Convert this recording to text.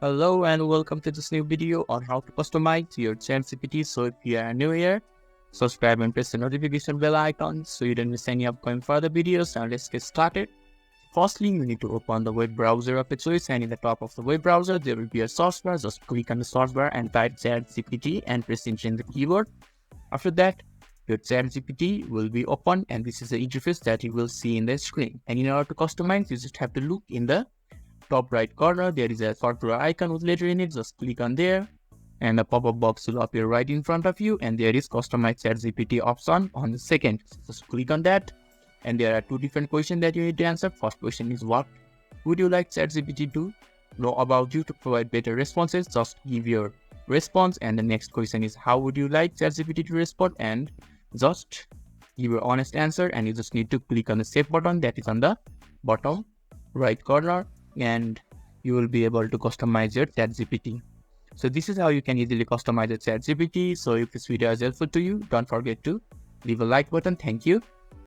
Hello and welcome to this new video on how to customize your ChatGPT. So if you are new here, subscribe and press the notification bell icon so you don't miss any upcoming further videos. Now let's get started. Firstly, you need to open the web browser of your choice, and in the top of the web browser there will be a search bar. Just click on the search bar and type ChatGPT and press enter in the keyboard. After that, your ChatGPT will be open and this is the interface that you will see in the screen. And in order to customize, you just have to look in the top right corner. There is a software icon with letter in it. Just click on there and a pop-up box will appear right in front of you, and there is customize ChatGPT option on the second. Just click on that, and there are two different questions that you need to answer. First question is, what would you like ChatGPT to know about you to provide better responses? Just give your response. And the next question is, how would you like ChatGPT to respond? And just give your honest answer, and you just need to click on the save button that is on the bottom right corner, and you will be able to customize your ChatGPT. So this is how you can easily customize your ChatGPT. So if this video is helpful to you, don't forget to leave a like button. Thank you.